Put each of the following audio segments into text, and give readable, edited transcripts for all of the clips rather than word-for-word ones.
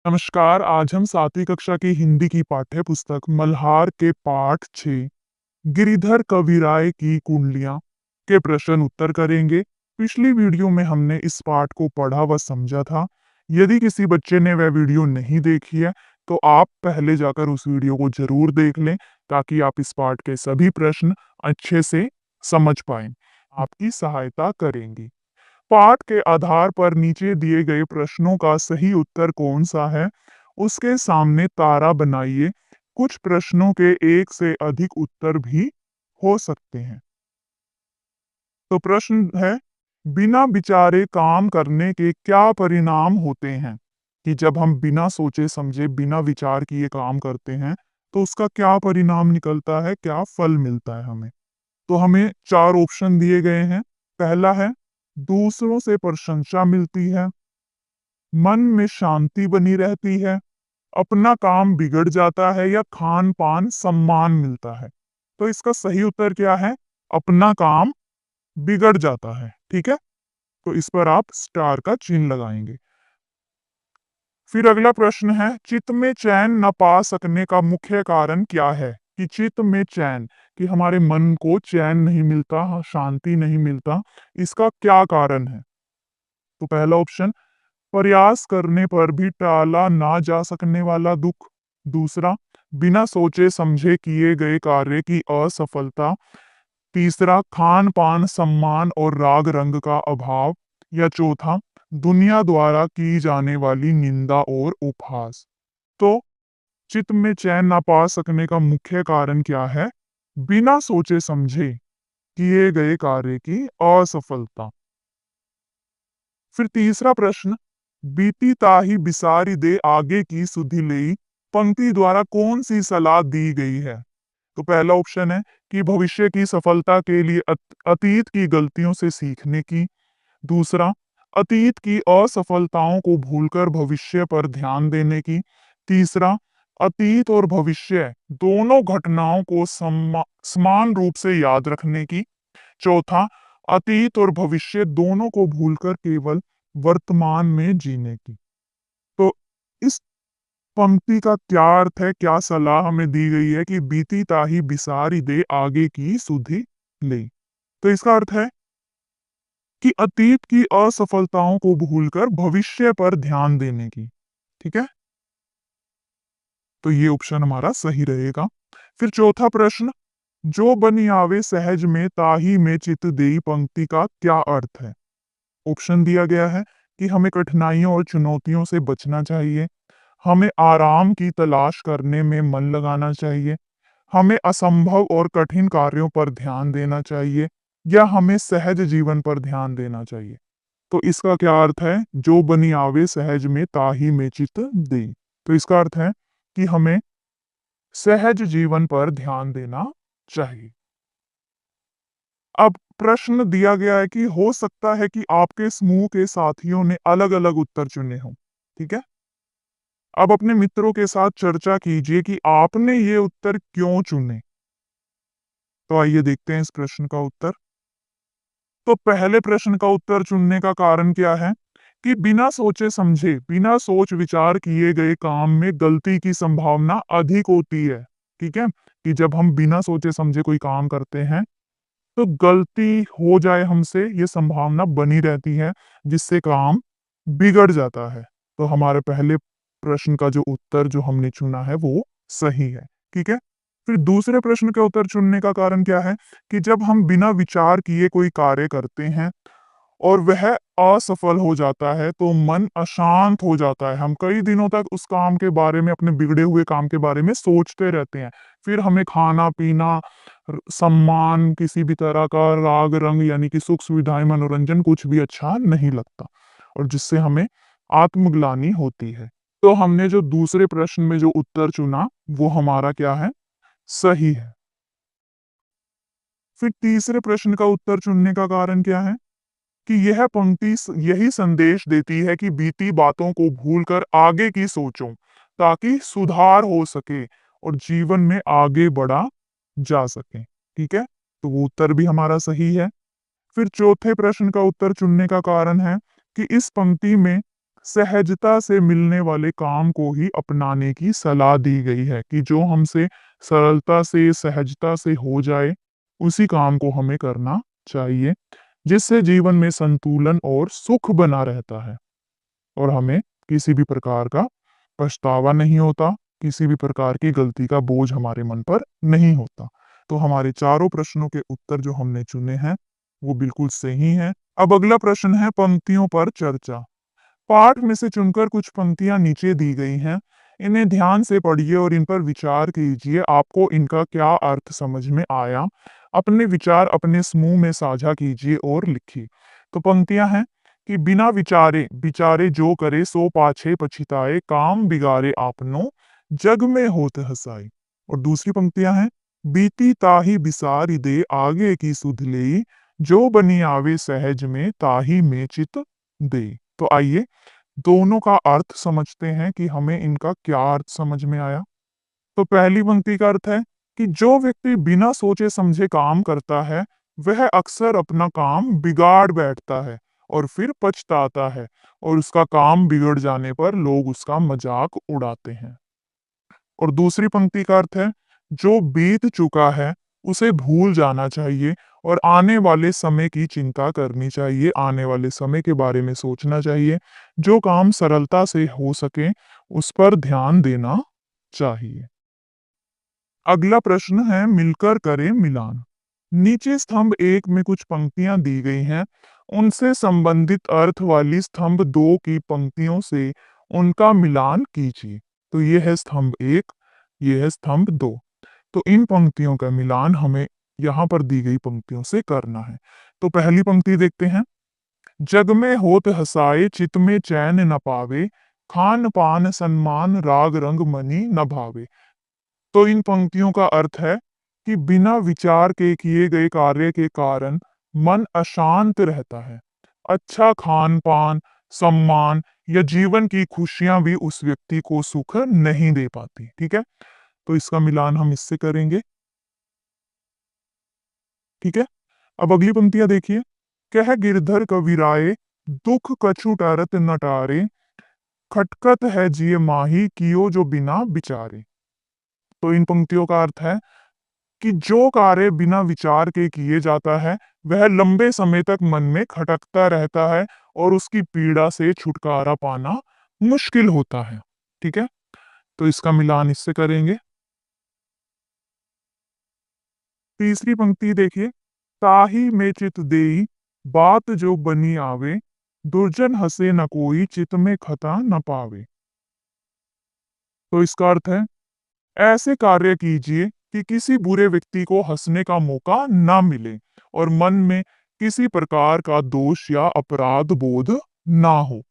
नमस्कार। आज हम 7वीं कक्षा की हिंदी की पाठ्य पुस्तक मल्हार के पाठ 6 गिरिधर कविराय की कुंडलियां के प्रश्न उत्तर करेंगे। पिछली वीडियो में हमने इस पाठ को पढ़ा व समझा था। यदि किसी बच्चे ने वह वीडियो नहीं देखी है तो आप पहले जाकर उस वीडियो को जरूर देख लें ताकि आप इस पाठ के सभी प्रश्न अच्छे से समझ पाएं। आपकी सहायता करेंगी। पाठ के आधार पर नीचे दिए गए प्रश्नों का सही उत्तर कौन सा है, उसके सामने तारा बनाइए। कुछ प्रश्नों के एक से अधिक उत्तर भी हो सकते हैं। तो प्रश्न है, बिना विचारे काम करने के क्या परिणाम होते हैं? कि जब हम बिना सोचे समझे, बिना विचार किए काम करते हैं, तो उसका क्या परिणाम निकलता है, क्या फल मिलता है हमें? तो हमें 4 ऑप्शन दिए गए हैं। पहला है, दूसरों से प्रशंसा मिलती है, मन में शांति बनी रहती है, अपना काम बिगड़ जाता है या खान-पान सम्मान मिलता है। तो इसका सही उत्तर क्या है? अपना काम बिगड़ जाता है। ठीक है? तो इस पर आप स्टार का चिन्ह लगाएंगे। फिर अगला प्रश्न है, चित्त में चैन न पा सकने का मुख्य कारण क्या है? कि चित्त में चैन, कि हमारे मन को चैन नहीं मिलता, शांति नहीं मिलता, इसका क्या कारण है? तो पहला ऑप्शन, प्रयास करने पर भी टाला ना जा सकने वाला दुख। दूसरा, बिना सोचे समझे किए गए कार्य की असफलता। तीसरा, खान पान सम्मान और राग रंग का अभाव। या चौथा, दुनिया द्वारा की जाने वाली निंदा और उपहास। तो चित्त में चैन ना पा सकने का मुख्य कारण क्या है? बिना सोचे समझे किए गए कार्य की असफलता। फिर तीसरा प्रश्न, बीती ताही बिसारी दे आगे की सुधि लेई, पंक्ति द्वारा कौन सी सलाह दी गई है? तो पहला ऑप्शन है कि भविष्य की सफलता के लिए अतीत की गलतियों से सीखने की। दूसरा, अतीत की असफलताओं को भूलकर भविष्य पर ध्यान देने की। तीसरा, अतीत और भविष्य दोनों घटनाओं को समान रूप से याद रखने की। चौथा, अतीत और भविष्य दोनों को भूलकर केवल वर्तमान में जीने की। तो इस पंक्ति का क्या अर्थ है, क्या सलाह हमें दी गई है कि बीती ताही बिसारी दे आगे की सुधि ले। तो इसका अर्थ है कि अतीत की असफलताओं को भूलकर भविष्य पर ध्यान देने की। ठीक है? तो ये ऑप्शन हमारा सही रहेगा। फिर चौथा प्रश्न, जो बनी आवे सहज में ताही में चित देई, पंक्ति का क्या अर्थ है? ऑप्शन दिया गया है कि हमें कठिनाइयों और चुनौतियों से बचना चाहिए, हमें आराम की तलाश करने में मन लगाना चाहिए, हमें असंभव और कठिन कार्यों पर ध्यान देना चाहिए, या हमें सहज जीवन पर ध्यान देना चाहिए। तो इसका क्या अर्थ है? जो बनी आवे सहज में ताही में चित दे। तो इसका अर्थ है कि हमें सहज जीवन पर ध्यान देना चाहिए। अब प्रश्न दिया गया है कि हो सकता है कि आपके समूह के साथियों ने अलग-अलग उत्तर चुने हों। ठीक है? अब अपने मित्रों के साथ चर्चा कीजिए कि आपने ये उत्तर क्यों चुने। तो आइए देखते हैं इस प्रश्न का उत्तर। तो पहले प्रश्न का उत्तर चुनने का कारण क्या है? कि बिना सोचे समझे, बिना सोच विचार किए गए काम में गलती की संभावना अधिक होती है। ठीक है? कि जब हम बिना सोचे समझे कोई काम करते हैं तो गलती हो जाए हमसे, ये संभावना बनी रहती है, जिससे काम बिगड़ जाता है। तो हमारे पहले प्रश्न का जो उत्तर जो हमने चुना है वो सही है। ठीक है? फिर दूसरे प्रश्न का उत्तर चुनने का कारण क्या है? कि जब हम बिना विचार किए कोई कार्य करते हैं और वह असफल हो जाता है तो मन अशांत हो जाता है। हम कई दिनों तक उस काम के बारे में, अपने बिगड़े हुए काम के बारे में सोचते रहते हैं। फिर हमें खाना-पीना, सम्मान, किसी भी तरह का राग-रंग यानी कि सुख-सुविधाएँ, मनोरंजन कुछ भी अच्छा नहीं लगता और जिससे हमें आत्मग्लानि होती है। तो हमने जो दूसरे प्रश्न में जो उत्तर चुना वो हमारा क्या है? सही है। फिर तीसरे प्रश्न का उत्तर चुनने का कारण क्या है? कि यह पंक्ति यही संदेश देती है कि बीती बातों को भूलकर आगे की सोचो ताकि सुधार हो सके और जीवन में आगे बढ़ा जा सके। ठीक है? तो वो उत्तर भी हमारा सही है। फिर चौथे प्रश्न का उत्तर चुनने का कारण है कि इस पंक्ति में सहजता से मिलने वाले काम को ही अपनाने की सलाह दी गई है कि जो हमसे सरलता से, सहजता से हो जाए, उसी काम को हमें करना चाहिए, जिससे जीवन में संतुलन और सुख बना रहता है और हमें किसी भी प्रकार का पछतावा नहीं होता, किसी भी प्रकार की गलती का बोझ हमारे मन पर नहीं होता। तो हमारे चारों प्रश्नों के उत्तर जो हमने चुने हैं, वो बिल्कुल सही हैं। अब अगला प्रश्न है पंक्तियों पर चर्चा। पाठ में से चुनकर कुछ पंक्तियां नीचे दी गई हैं। इन्हें ध्यान से पढ़िए और इन पर विचार कीजिए। आपको इनका क्या अर्थ समझ में आया? अपने विचार अपने समूह में साझा कीजिए और लिखिए। तो पंक्तियां हैं कि बिना विचारे विचारे जो करे सो पाछे पछिताए, काम बिगाड़े आपनो, जग में होत हसाई। और दूसरी पंक्तियां हैं, बीती ताही बिसारी दे, आगे की सुध लेई, जो बनी आवे सहज में, ताही में चित दे। तो आइए दोनों का अर्थ समझते हैं कि हमें इनका क्या अर्थ समझ में आया। तो पहली पंक्ति का अर्थ है कि जो व्यक्ति बिना सोचे समझे काम करता है, वह अक्सर अपना काम बिगाड़ बैठता है और फिर पछताता है और उसका काम बिगड़ जाने पर लोग उसका मजाक उड़ाते हैं। और दूसरी पंक्ति का अर्थ है, जो बीत चुका है उसे भूल जाना चाहिए और आने वाले समय की चिंता करनी चाहिए, आने वाले समय के बारे में सोचना चाहिए। जो काम सरलता से हो सके उस पर ध्यान देना चाहिए। अगला प्रश्न है मिलकर करें मिलान। नीचे स्तंभ 1 में कुछ पंक्तियां दी गई हैं। उनसे संबंधित अर्थ वाली स्तंभ 2 की पंक्तियों से उनका मिलान कीजिए। तो ये है स्तंभ 1, ये है स्तंभ 2। तो इन पंक्तियों का मिलान हमें यहाँ पर दी गई पंक्तियों से करना है। तो पहली पंक्ति देखते हैं। जग में होत हसाए, चित में चैन न पावे, खान पान सन्मान राग रंग मनि न भावे। तो इन पंक्तियों का अर्थ है कि बिना विचार के किए गए कार्य के कारण मन अशांत रहता है। अच्छा खान पान, सम्मान या जीवन की खुशियां भी उस व्यक्ति को सुख नहीं दे पाती। ठीक है, तो इसका मिलान हम इससे करेंगे। ठीक है, अब अगली पंक्तियां देखिए। कह गिरधर कविराए, दुख कछु टरत न टारे, खटकत है जिय माही, कियो जो बिना विचारे। तो इन पंक्तियों का अर्थ है कि जो कार्य बिना विचार के किए जाता है, वह लंबे समय तक मन में खटकता रहता है और उसकी पीड़ा से छुटकारा पाना मुश्किल होता है। ठीक है, तो इसका मिलान इससे करेंगे। तीसरी पंक्ति देखिए। ताही में चित देई, बात जो बनी आवे, दुर्जन हंसे न कोई, चित में खता न पावे। तो इसका अर्थ है, ऐसे कार्य कीजिए कि किसी बुरे व्यक्ति को हंसने का मौका ना मिले और मन में किसी प्रकार का दोष या अपराध बोध ना हो।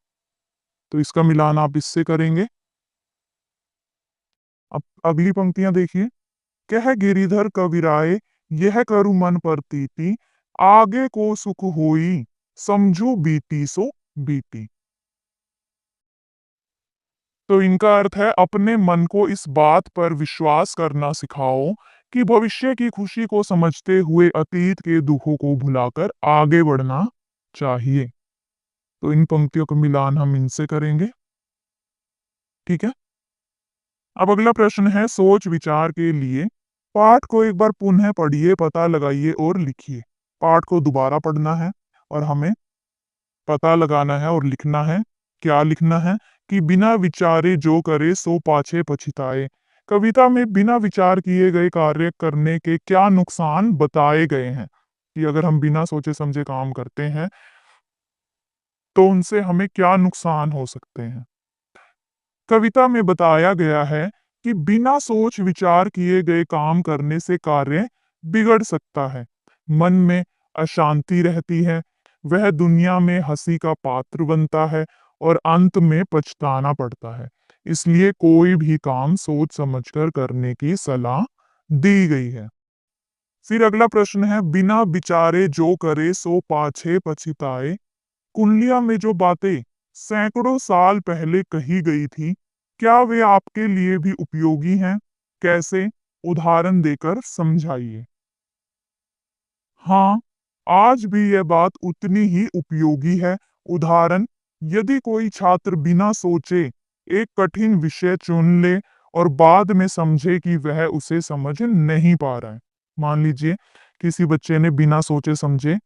तो इसका मिलान आप इससे करेंगे। अब अगली पंक्तियां देखिए। कह गिरिधर कविराए, यह करु मन प्रतीति, आगे को सुख होई, समझो बीती सो बीती। तो इनका अर्थ है, अपने मन को इस बात पर विश्वास करना सिखाओ कि भविष्य की खुशी को समझते हुए अतीत के दुखों को भुलाकर आगे बढ़ना चाहिए। तो इन पंक्तियों का मिलान हम इनसे करेंगे। ठीक है, अब अगला प्रश्न है सोच विचार के लिए। पाठ को एक बार पुनः पढ़िए, पता लगाइए और लिखिए। पाठ को दोबारा पढ़ना है और हमें पता लगाना है और लिखना है। क्या लिखना है कि बिना विचारे जो करे सो पाछे पछिताए। कविता में बिना विचार किए गए कार्य करने के क्या नुकसान बताए गए हैं कि अगर हम बिना सोचे समझे काम करते हैं तो उनसे हमें क्या नुकसान हो सकते हैं। कविता में बताया गया है कि बिना सोच विचार किए गए काम करने से कार्य बिगड़ सकता है, मन में अशांति रहती है, वह दुनिया में हंसी का पात्र बनता है और अंत में पछताना पड़ता है। इसलिए कोई भी काम सोच समझकर करने की सलाह दी गई है। फिर अगला प्रश्न है बिना विचारे जो करे सो पाछे पछिताए। कुंडलिया में जो बातें सैकड़ों साल पहले कही गई थी, क्या वे आपके लिए भी उपयोगी हैं? कैसे? उदाहरण देकर समझाइए। हाँ, आज भी यह बात उतनी ही उपयोगी है। उदाहरण यदि कोई छात्र बिना सोचे एक कठिन विषय चुन ले और बाद में समझे कि वह उसे समझ नहीं पा रहा है। मान लीजिए किसी बच्चे ने बिना सोचे समझे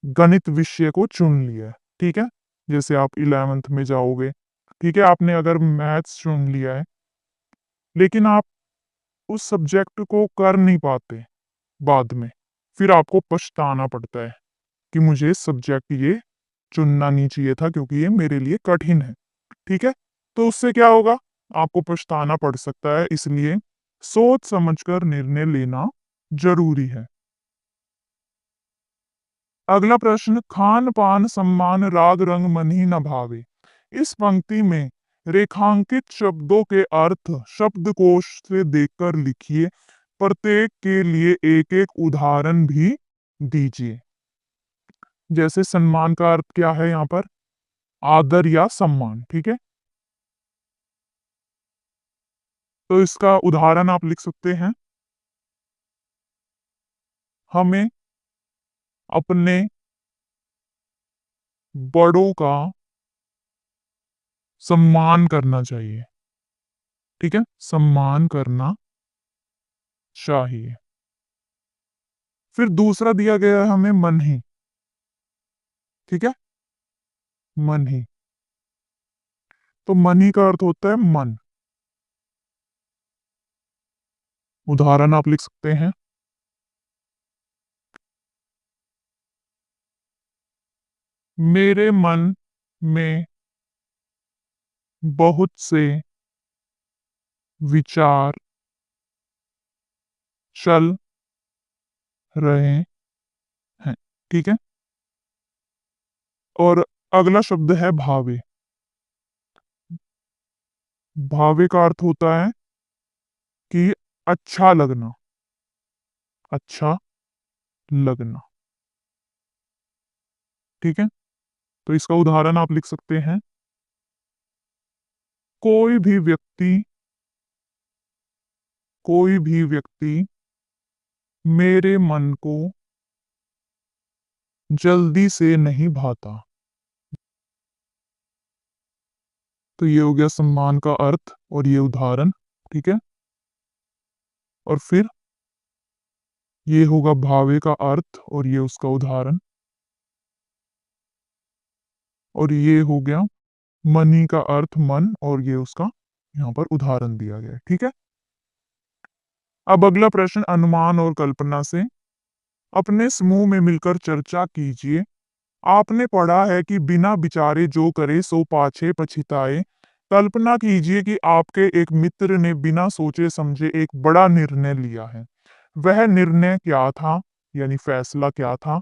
गणित विषय को चुन लिया है, ठीक है? जैसे आप 11th में जाओगे, ठीक है? आपने अगर मैथ्स चुन लिया है, लेकिन आप उस सब्जेक्ट को कर नहीं पाते बाद में, फिर आपको पछताना पड़ता है कि मुझे सब्जेक्ट ये चुनना नहीं चाहिए था क्योंकि ये मेरे लिए कठिन है, ठीक है? तो उससे क्या होगा? आपको पछताना पड़ सकता है, इसलिए सोच समझकर निर्णय लेना ज़रूरी है। अगला प्रश्न, खान-पान सम्मान राग रंग मन ही न भावे। इस पंक्ति में रेखांकित शब्दों के अर्थ शब्दकोश से देखकर लिखिए। प्रत्येक के लिए एक-एक उदाहरण भी दीजिए। जैसे सम्मान का अर्थ क्या है यहाँ पर? आदर या सम्मान, ठीक है? तो इसका उदाहरण आप लिख सकते हैं। हमें अपने बड़ों का सम्मान करना चाहिए, ठीक है? सम्मान करना चाहिए। फिर दूसरा दिया गया है हमें मन ही, ठीक है? मन ही। तो मन ही का अर्थ होता है मन। उदाहरण आप लिख सकते हैं। मेरे मन में बहुत से विचार चल रहे हैं, ठीक है? और अगला शब्द है भावे। भावे का अर्थ होता है कि अच्छा लगना, अच्छा लगना, ठीक है? तो इसका उदाहरण आप लिख सकते हैं। कोई भी व्यक्ति कोई भी व्यक्ति मेरे मन को जल्दी से नहीं भाता। तो ये हो गया सम्मान का अर्थ और ये उदाहरण, ठीक है? और फिर ये होगा भावे का अर्थ और ये उसका उदाहरण, और ये हो गया मनी का अर्थ मन और ये उसका यहाँ पर उदाहरण दिया गया है, ठीक है? अब अगला प्रश्न, अनुमान और कल्पना से अपने समूह में मिलकर चर्चा कीजिए। आपने पढ़ा है कि बिना विचारे जो करे सो पाछे पछिताए। कल्पना कीजिए कि आपके एक मित्र ने बिना सोचे समझे एक बड़ा निर्णय लिया है। वह निर्णय क्या था, यानी फैसला क्या था,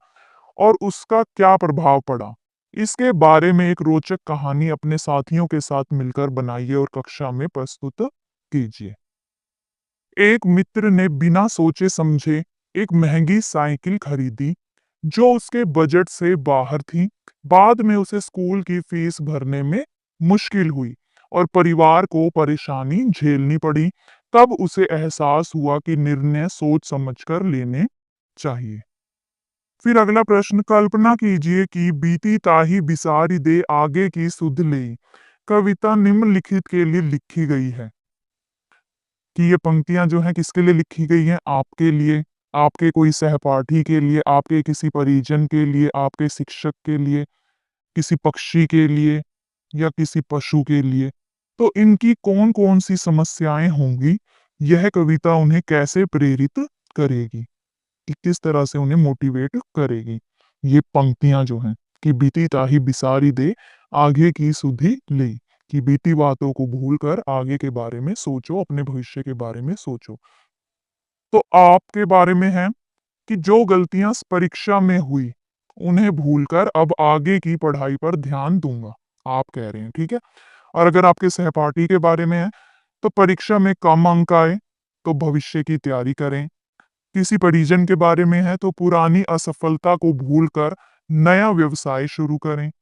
और उसका क्या प्रभाव पड़ा? इसके बारे में एक रोचक कहानी अपने साथियों के साथ मिलकर बनाइए और कक्षा में प्रस्तुत कीजिए। एक मित्र ने बिना सोचे समझे एक महंगी साइकिल खरीदी जो उसके बजट से बाहर थी। बाद में उसे स्कूल की फीस भरने में मुश्किल हुई और परिवार को परेशानी झेलनी पड़ी। तब उसे एहसास हुआ कि निर्णय सोच समझकर लेने चाहिए। फिर अगला प्रश्न, कल्पना कीजिए कि बीती ताही बिसारी दे आगे की सुध ले। कविता निम्नलिखित के लिए लिखी गई है कि ये पंक्तियां जो हैं किसके लिए लिखी गई हैं? आपके लिए, आपके कोई सहपाठी के लिए, आपके किसी परिजन के लिए, आपके शिक्षक के लिए, किसी पक्षी के लिए या किसी पशु के लिए। तो इनकी कौन-कौन सी समस्याएं होंगी? यह कविता उन्हें कैसे प्रेरित करेगी? कि किस तरह से उन्हें मोटिवेट करेगी? ये पंक्तियां जो हैं कि बीती ताही बिसारी दे, आगे की सुधि ले, कि बीती बातों को भूलकर आगे के बारे में सोचो, अपने भविष्य के बारे में सोचो। तो आपके बारे में है कि जो गलतियां परीक्षा में हुई, उन्हें भूलकर अब आगे की पढ़ाई पर ध्यान दूंगा, आप कह रहे हैं, ठीक है? और अगर आपके सहपाठी के बारे में है, तो परीक्षा में कम अंक आए, तो भविष्य की तैयारी करें। किसी परिजन के बारे में है, तो पुरानी असफलता को भूलकर नया व्यवसाय शुरू करें।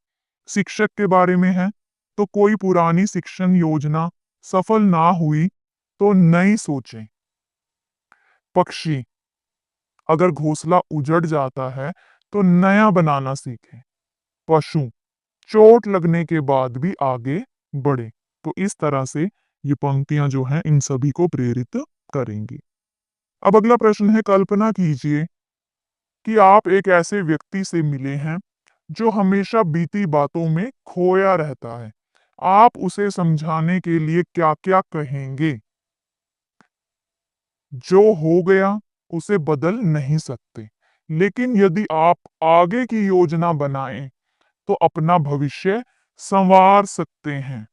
शिक्षक के बारे में है, तो कोई पुरानी शिक्षण योजना सफल ना हुई, तो नई सोचें। पक्षी, अगर घोंसला उजड़ जाता है तो नया बनाना सीखें। पशु, चोट लगने के बाद भी आगे बढ़े। तो इस तरह से ये पंक्तियां जो हैं इन सभी को प्रेरित करेंगी। अब अगला प्रश्न है, कल्पना कीजिए कि आप एक ऐसे व्यक्ति से मिले हैं जो हमेशा बीती बातों में खोया रहता है। आप उसे समझाने के लिए क्या-क्या कहेंगे? जो हो गया उसे बदल नहीं सकते, लेकिन यदि आप आगे की योजना बनाएं तो अपना भविष्य संवार सकते हैं,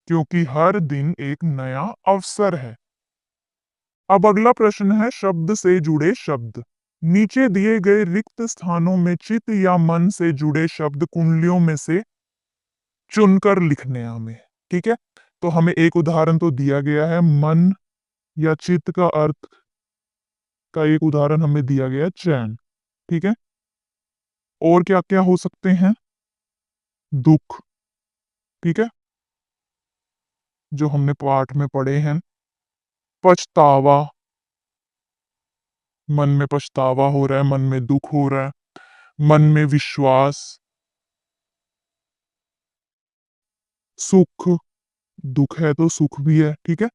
क्योंकि हर दिन एक नया अवसर है। अब अगला प्रश्न है शब्द से जुड़े शब्द। नीचे दिए गए रिक्त स्थानों में चित्त या मन से जुड़े शब्द कुंडलियों में से चुनकर लिखने हैं हमें। ठीक है, तो हमें एक उदाहरण तो दिया गया है, मन या चित्त का अर्थ का एक उदाहरण हमें दिया गया है चैन। ठीक है, और क्या क्या हो सकते हैं? दुख। ठीक है, जो हमने पाठ में पढ़े हैं। पछतावा, मन में पछतावा हो रहा है, मन में दुख हो रहा है। मन में विश्वास। सुख, दुख है तो सुख भी है। ठीक है,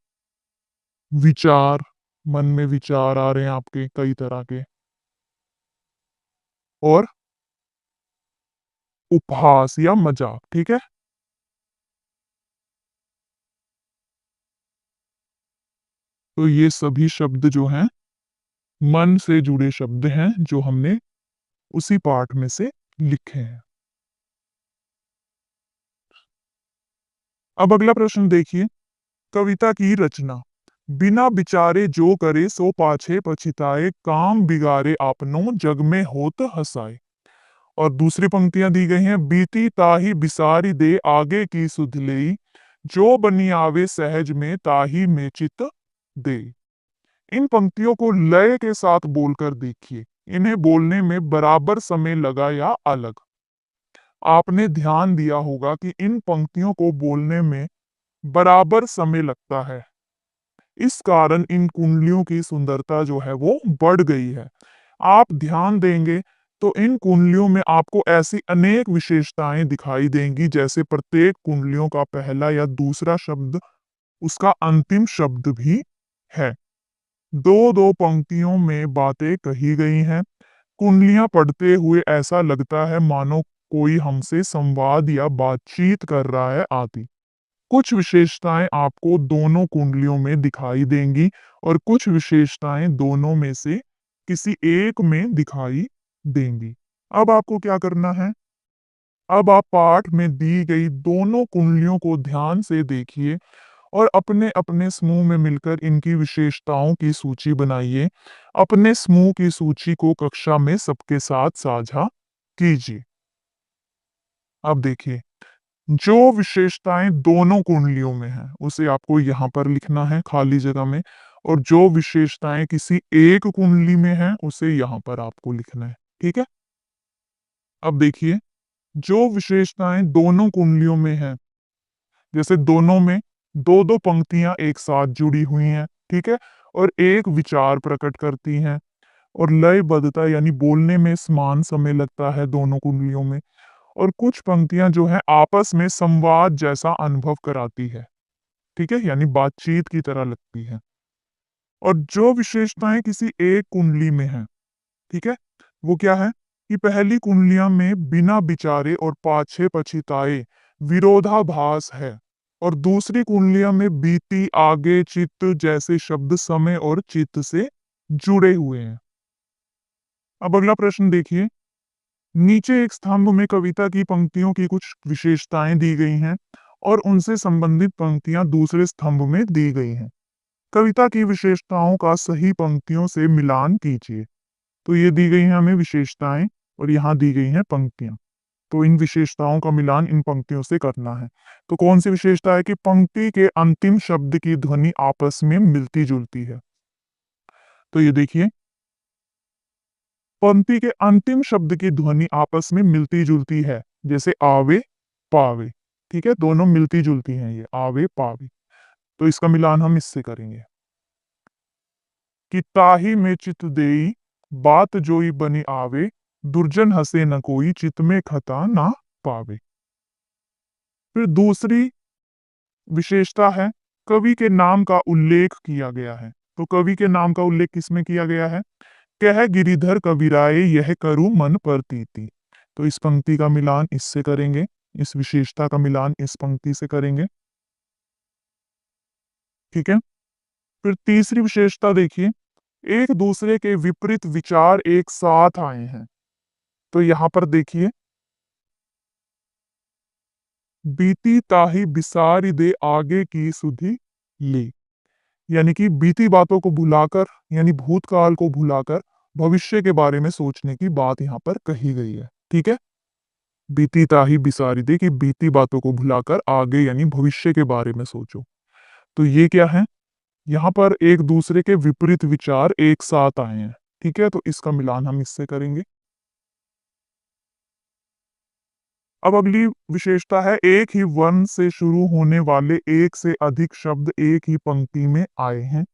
विचार, मन में विचार आ रहे हैं आपके कई तरह के। और उपहास या मजाक। ठीक है, तो ये सभी शब्द जो हैं मन से जुड़े शब्द हैं जो हमने उसी पाठ में से लिखे हैं। अब अगला प्रश्न देखिए, कविता की रचना। बिना विचारे जो करे सो पाछे पछिताए, काम बिगाड़े आपनो जग में होत हसाए। और दूसरी पंक्तियां दी गई हैं, बीती ताही बिसारी दे आगे की सुध लेई, जो बनी आवे सहज में ताही में चित दे। इन पंक्तियों को लय के साथ बोलकर देखिए। इन्हें बोलने में बराबर समय लगा या अलग? आपने ध्यान दिया होगा कि इन पंक्तियों को बोलने में बराबर समय लगता है। इस कारण इन कुंडलियों की सुंदरता जो है वो बढ़ गई है। आप ध्यान देंगे तो इन कुंडलियों में आपको ऐसी अनेक विशेषताएं दिखाई देंगी, जैसे प्रत्येक कुंडलियों का पहला या दूसरा शब्द उसका अंतिम शब्द भी है। दो दो पंक्तियों में बातें कही गई हैं। कुंडलियां पढ़ते हुए ऐसा लगता है मानो कोई हमसे संवाद या बातचीत कर रहा है आदि। कुछ विशेषताएं आपको दोनों कुंडलियों में दिखाई देंगी और कुछ विशेषताएं दोनों में से किसी एक में दिखाई देंगी। अब आपको क्या करना है? अब आप पाठ में दी गई दोनों कुंडलियों को ध्यान से देखिए और अपने अपने समूह में मिलकर इनकी विशेषताओं की सूची बनाइए। अपने समूह की सूची को कक्षा में सबके साथ साझा कीजिए। अब देखिए, जो विशेषताएं दोनों कुंडलियों में हैं, उसे आपको यहाँ पर लिखना है खाली जगह में, और जो विशेषताएं किसी एक कुंडली में हैं, उसे यहाँ पर आपको लिखना है। ठीक है? अब देखिए, जो विशेषताएं दोनों कुंडलियों में हैं, जैसे दोनों में दो दो पंक्तियां एक साथ जुड़ी हुई हैं, ठीक है, और एक विचार प्रकट करती हैं, और लयबद्धता यानी बोलने में समान समय लगता है दोनों कुंडलियों में, और कुछ पंक्तियां जो है आपस में संवाद जैसा अनुभव कराती है। ठीक है, यानी बातचीत की तरह लगती है। और जो विशेषताएं किसी एक कुंडली में है, ठीक है, वो क्या है कि पहली कुंडलियां में बिना विचारे और पाछे पछिताए विरोधाभास है, और दूसरी कुंडलियां में बीती आगे चित्त जैसे शब्द समय और चित्त से जुड़े हुए हैं। अब अगला प्रश्न देखिए, नीचे एक स्तंभ में कविता की पंक्तियों की कुछ विशेषताएं दी गई हैं और उनसे संबंधित पंक्तियां दूसरे स्तंभ में दी गई हैं। कविता की विशेषताओं का सही पंक्तियों से मिलान कीजिए। तो ये दी गई हैं हमें विशेषताएं और यहाँ दी गई हैं पंक्तियां। तो इन विशेषताओं का मिलान इन पंक्तियों से करना है। तो कौन सी विशेषता है कि पंक्ति के अंतिम शब्द की ध्वनि आपस में मिलती जुलती है। तो ये देखिए, पंक्ति के अंतिम शब्द की ध्वनि आपस में मिलती जुलती है, जैसे आवे पावे। ठीक है, दोनों मिलती जुलती हैं, ये आवे पावे। तो इसका मिलान हम इससे करेंगे कि ताही में चित देई बात जोई बनी आवे, दुर्जन हसे न कोई चित में खता ना पावे। फिर दूसरी विशेषता है कवि के नाम का उल्लेख किया गया है। तो कवि के नाम का उल्लेख किसमें किया गया है? कह गिरिधर कविराय यह करु मन प्रतीति। तो इस पंक्ति का मिलान इससे करेंगे, इस विशेषता का मिलान इस पंक्ति से करेंगे। ठीक है। फिर तीसरी विशेषता देखिए, एक दूसरे के विपरीत विचार एक साथ आए हैं। तो यहां पर देखिए, बीती ताही बिसारी दे आगे की सुधि ले। यानी कि बीती बातों को भुलाकर, यानी भूतकाल को भुलाकर भविष्य के बारे में सोचने की बात यहाँ पर कही गई है। ठीक है। बीती ताही बिसारी दे, कि बीती बातों को भुलाकर आगे यानी भविष्य के बारे में सोचो। तो ये क्या है? यहाँ पर एक दूसरे के विपरीत विचार एक साथ आए हैं। ठीक है। तो इसका मिलान हम इससे करेंगे। अब अगली विशेषता है, एक ही वर्ण से शुरू होने वाले एक से अधिक शब्द एक ही पंक्ति में आए हैं।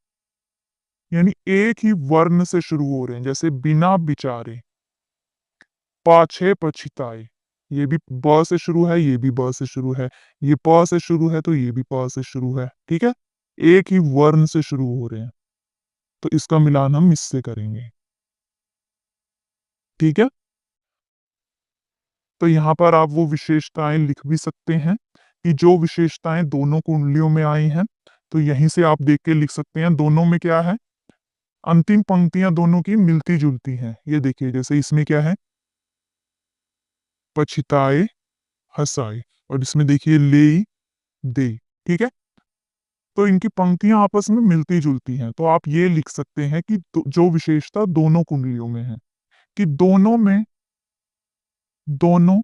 यानी एक ही वर्ण से शुरू हो रहे हैं, जैसे बिना विचारे, पाछे पछिताए। ये भी ब से शुरू है, ये भी ब से शुरू है, ये प से शुरू है तो ये भी प से शुरू है। ठीक है। एक ही वर्ण से शुरू हो रहे हैं, तो इसका मिलान हम इससे करेंगे। ठीक है। तो यहाँ पर आप वो विशेषताएं लिख भी सकते हैं कि जो विशेषताएं दोनों कुंडलियों में आई हैं। तो यहीं से आप देख के लिख सकते हैं दोनों में क्या है। अंतिम पंक्तियां दोनों की मिलती जुलती हैं। ये देखिए, जैसे इसमें क्या है, पछिताए हंसाए, और इसमें देखिए ले दे। ठीक है। तो इनकी पंक्तियां आपस में मिलती जुलती हैं। तो आप ये लिख सकते हैं कि जो विशेषता दोनों कुंडलियों में है, कि दोनों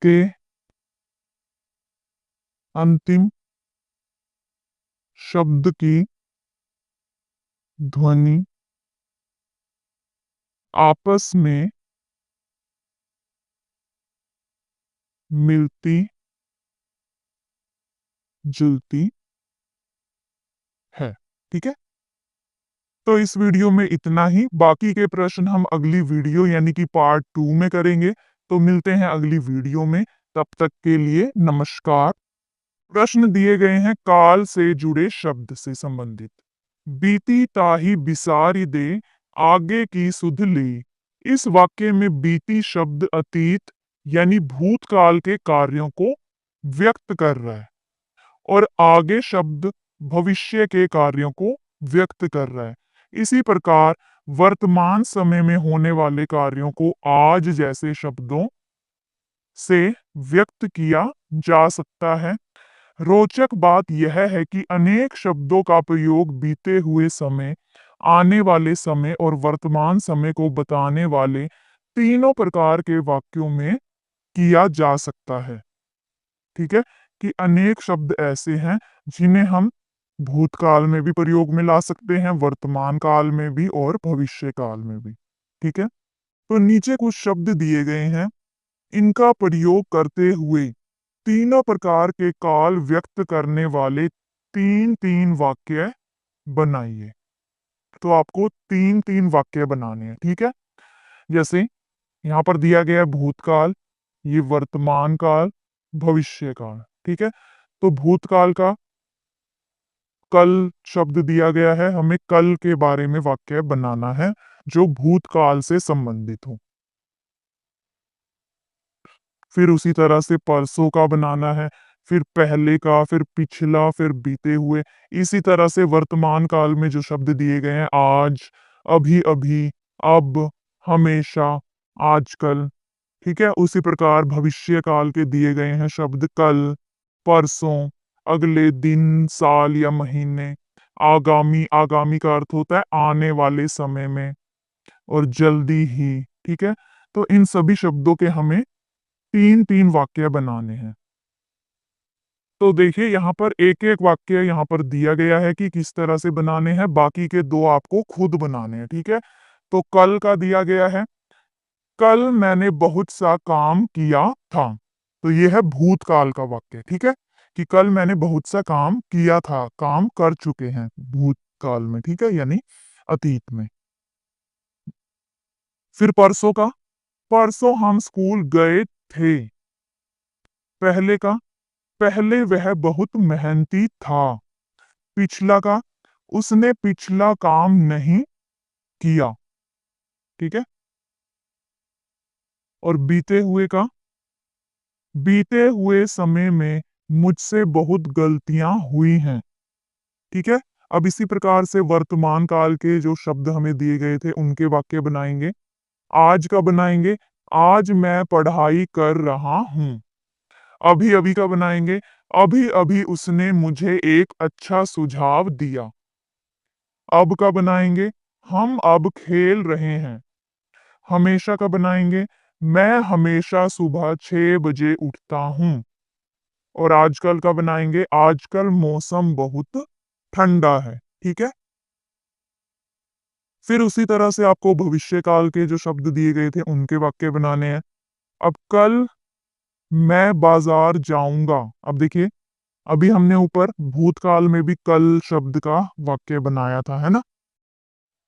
के अंतिम शब्द की ध्वनि आपस में मिलती जुलती है। ठीक है। तो इस वीडियो में इतना ही। बाकी के प्रश्न हम अगली वीडियो यानी कि पार्ट 2 में करेंगे। तो मिलते हैं अगली वीडियो में। तब तक के लिए नमस्कार। प्रश्न दिए गए हैं काल से जुड़े शब्द से संबंधित। बीती ताही बिसारी दे आगे की सुध ली। इस वाक्य में बीती शब्द अतीत यानी भूतकाल के कार्यों को व्यक्त कर रहा है, और आगे शब्द भविष्य के कार्यों को व्यक्त कर रहा है। इसी प्रकार वर्तमान समय में होने वाले कार्यों को आज जैसे शब्दों से व्यक्त किया जा सकता है। रोचक बात यह है कि अनेक शब्दों का प्रयोग बीते हुए समय, आने वाले समय और वर्तमान समय को बताने वाले तीनों प्रकार के वाक्यों में किया जा सकता है। ठीक है। कि अनेक शब्द ऐसे हैं जिन्हें हम भूतकाल में भी प्रयोग में ला सकते हैं, वर्तमान काल में भी और भविष्य काल में भी। ठीक है। तो नीचे कुछ शब्द दिए गए हैं, इनका प्रयोग करते हुए तीनों प्रकार के काल व्यक्त करने वाले तीन तीन वाक्य बनाइए। तो आपको तीन तीन वाक्य बनाने हैं। ठीक है। जैसे यहाँ पर दिया गया है भूतकाल, ये वर्तमान काल, भविष्य काल। ठीक है। तो भूतकाल का कल शब्द दिया गया है, हमें कल के बारे में वाक्य बनाना है जो भूतकाल से संबंधित हो। फिर उसी तरह से परसों का बनाना है, फिर पहले का, फिर पिछला, फिर बीते हुए। इसी तरह से वर्तमान काल में जो शब्द दिए गए हैं, आज, अभी अभी, अब, हमेशा, आजकल। ठीक है। उसी प्रकार भविष्य काल के दिए गए हैं शब्द कल, परसों, अगले दिन, साल या महीने। आगामी, आगामी का अर्थ होता है आने वाले समय में, और जल्दी ही। ठीक है। तो इन सभी शब्दों के हमें तीन तीन वाक्य बनाने हैं। तो देखिए, यहाँ पर एक एक वाक्य यहाँ पर दिया गया है कि किस तरह से बनाने हैं, बाकी के दो आपको खुद बनाने हैं। ठीक है। तो कल का दिया गया है, कल मैंने बहुत सा काम किया था। तो ये है भूतकाल का वाक्य। ठीक है। कि कल मैंने बहुत सा काम किया था, काम कर चुके हैं भूतकाल में। ठीक है। यानी अतीत में। फिर परसों का, परसों हम स्कूल गए थे। पहले का, पहले वह बहुत मेहनती था। पिछला का, उसने पिछला काम नहीं किया। ठीक है। और बीते हुए का, बीते हुए समय में मुझसे बहुत गलतियां हुई हैं। ठीक है। अब इसी प्रकार से वर्तमान काल के जो शब्द हमें दिए गए थे उनके वाक्य बनाएंगे। आज का बनाएंगे, आज मैं पढ़ाई कर रहा हूं। अभी अभी का बनाएंगे, अभी अभी उसने मुझे एक अच्छा सुझाव दिया। अब का बनाएंगे, हम अब खेल रहे हैं। हमेशा का बनाएंगे, मैं हमेशा सुबह 6 बजे उठता हूँ। और आजकल का बनाएंगे, आजकल मौसम बहुत ठंडा है। ठीक है। फिर उसी तरह से आपको भविष्य काल के जो शब्द दिए गए थे उनके वाक्य बनाने हैं। अब कल मैं बाजार जाऊंगा। अब देखिए, अभी हमने ऊपर भूतकाल में भी कल शब्द का वाक्य बनाया था, है ना।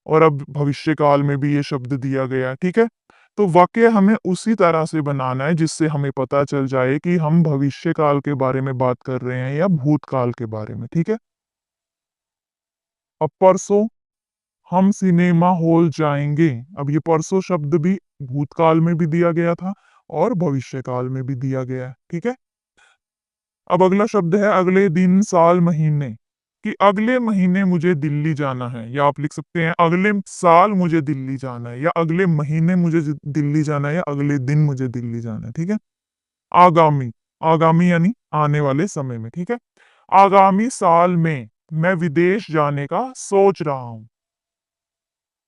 और अब भविष्य काल में भी ये शब्द दिया गया है। ठीक है। तो वाक्य हमें उसी तरह से बनाना है जिससे हमें पता चल जाए कि हम भविष्य काल के बारे में बात कर रहे हैं या भूतकाल के बारे में। ठीक है। अब परसों हम सिनेमा हॉल जाएंगे। अब ये परसों शब्द भी भूतकाल में भी दिया गया था और भविष्य काल में भी दिया गया है। ठीक है। अब अगला शब्द है अगले दिन, साल, महीने। कि अगले महीने मुझे दिल्ली जाना है, या आप लिख सकते हैं अगले साल मुझे दिल्ली जाना है, या अगले महीने मुझे दिल्ली जाना है, या अगले दिन मुझे दिल्ली जाना है। ठीक है। आगामी, आगामी यानी आने वाले समय में। ठीक है। आगामी साल में मैं विदेश जाने का सोच रहा हूं।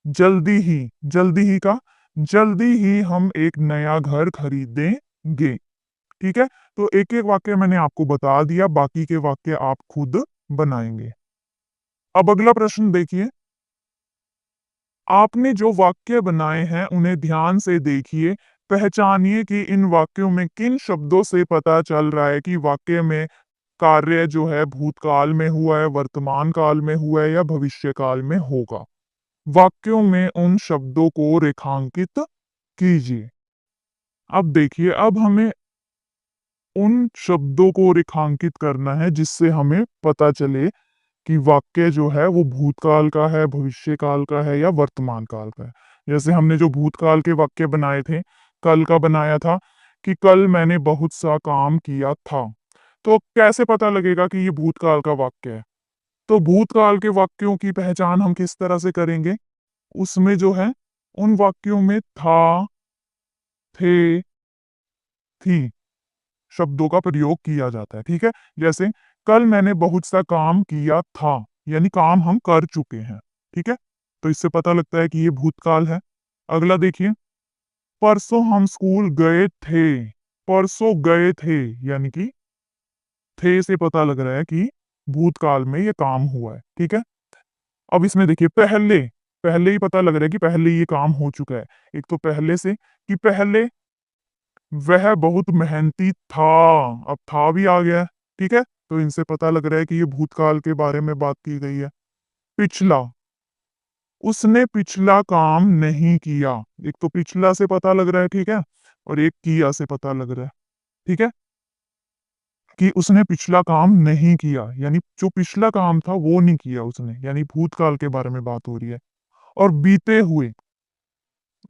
जल्दी ही, जल्दी ही का, जल्दी ही हम एक नया घर खरीदेंगे। ठीक है। तो एक एक वाक्य मैंने आपको बता दिया, बाकी के वाक्य आप खुद बनाएंगे। अब अगला प्रश्न देखिए। आपने जो वाक्य बनाए हैं उन्हें ध्यान से देखिए। पहचानिए कि इन वाक्यों में किन शब्दों से पता चल रहा है कि वाक्य में कार्य जो है भूतकाल में हुआ है, वर्तमान काल में हुआ है या भविष्य काल में होगा। वाक्यों में उन शब्दों को रेखांकित कीजिए। अब देखिए, अब हमें उन शब्दों को रेखांकित करना है जिससे हमें पता चले कि वाक्य जो है वो भूतकाल का है, भविष्य काल का है या वर्तमान काल का है। जैसे हमने जो भूतकाल के वाक्य बनाए थे, कल का बनाया था कि कल मैंने बहुत सा काम किया था। तो कैसे पता लगेगा कि ये भूतकाल का वाक्य है? तो भूतकाल के वाक्यों की पहचान हम किस तरह से करेंगे? उसमें जो है उन वाक्यों में था, थे, थी शब्दों का प्रयोग किया जाता है। ठीक है। जैसे कल मैंने बहुत सा काम किया था, यानी काम हम कर चुके हैं। ठीक है। तो इससे पता लगता है कि ये भूतकाल है। अगला देखिए, परसों हम स्कूल गए थे। परसों गए थे, यानी कि थे से पता लग रहा है कि भूतकाल में ये काम हुआ है। ठीक है। अब इसमें देखिए, पहले, पहले ही पता लग रहा है कि पहले ये काम हो चुका है। एक तो पहले से कि पहले वह बहुत मेहनती था। अब था भी आ गया है। ठीक है। तो इनसे पता लग रहा है कि ये भूतकाल के बारे में बात की गई है। पिछला, उसने पिछला काम नहीं किया। एक तो पिछला से पता लग रहा है। ठीक है। और एक किया से पता लग रहा है। ठीक है। कि उसने पिछला काम नहीं किया, यानी जो पिछला काम था वो नहीं किया उसने, यानी भूतकाल के बारे में बात हो रही है। और बीते हुए,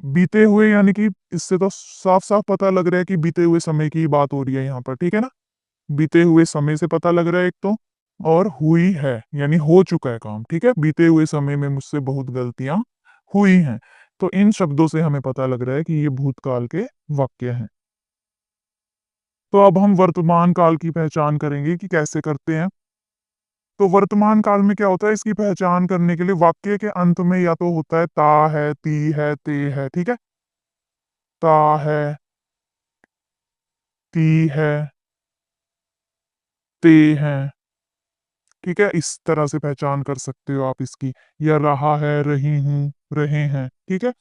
बीते हुए यानी कि इससे तो साफ साफ पता लग रहा है कि बीते हुए समय की बात हो रही है यहाँ पर। ठीक है ना। बीते हुए समय से पता लग रहा है एक तो, और हुई है यानी हो चुका है काम। ठीक है। बीते हुए समय में मुझसे बहुत गलतियां हुई हैं। तो इन शब्दों से हमें पता लग रहा है कि ये भूतकाल के वाक्य हैं। तो अब हम वर्तमान काल की पहचान करेंगे कि कैसे करते हैं। तो वर्तमान काल में क्या होता है, इसकी पहचान करने के लिए वाक्य के अंत में या तो होता है ता है, ती है, ते है। ठीक है। ता है, ती है, ते है। ठीक है। इस तरह से पहचान कर सकते हो आप इसकी। या रहा है, रही हूं, रहे हैं। ठीक है।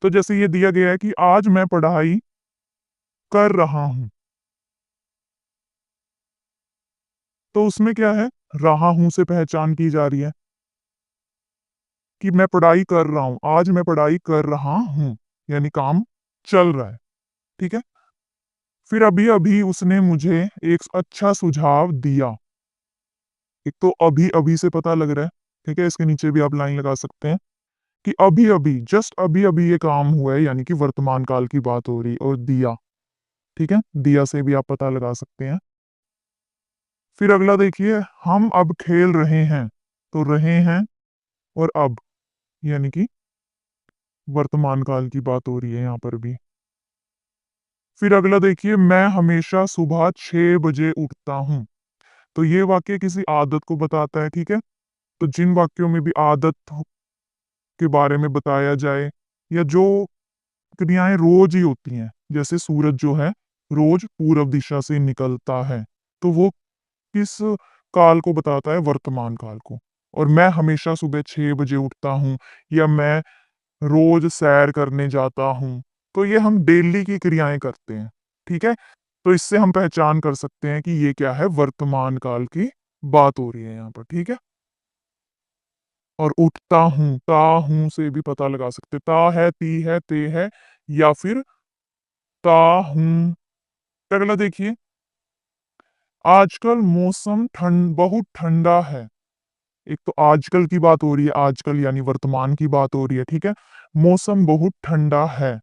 तो जैसे ये दिया गया है कि आज मैं पढ़ाई कर रहा हूं, तो उसमें क्या है, रहा हूं से पहचान की जा रही है कि मैं पढ़ाई कर रहा हूं, आज मैं पढ़ाई कर रहा हूं, यानी काम चल रहा है। ठीक है। फिर अभी अभी उसने मुझे एक अच्छा सुझाव दिया। एक तो अभी अभी से पता लग रहा है, ठीक है, इसके नीचे भी आप लाइन लगा सकते हैं कि अभी अभी, जस्ट अभी अभी ये काम हुआ है, यानी कि वर्तमान काल की बात हो रही। और दिया, ठीक है, दिया से भी आप पता लगा सकते हैं। फिर अगला देखिए, हम अब खेल रहे हैं, तो रहे हैं और अब, यानी कि वर्तमान काल की बात हो रही है यहाँ पर भी। फिर अगला देखिए, मैं हमेशा सुबह 6 बजे उठता हूँ। तो ये वाक्य किसी आदत को बताता है, ठीक है। तो जिन वाक्यों में भी के बारे में बताया जाए, या जो क्रियाएं रोज ही होती हैं, जैसे सूरज जो है रोज पूरब दिशा से निकलता है, तो वो किस काल को बताता है? वर्तमान काल को। और मैं हमेशा सुबह 6 बजे उठता हूँ, या मैं रोज सैर करने जाता हूँ, तो ये हम डेली की क्रियाएं करते हैं, ठीक है। तो इससे हम पहचान कर सकते हैं कि ये क्या है? वर्तमान काल की बात हो रही है यहाँ पर, ठीक है। और उठता हूँ, ता हूँ से भी पता लगा सकते हैं। ता है, ती है, ते है, या फिर ता हूँ। अगला देखिए, आजकल मौसम बहुत ठंडा है। एक तो आजकल की बात हो रही है, आजकल यानी वर्तमान की बात हो रही है, ठीक है। मौसम बहुत ठंडा है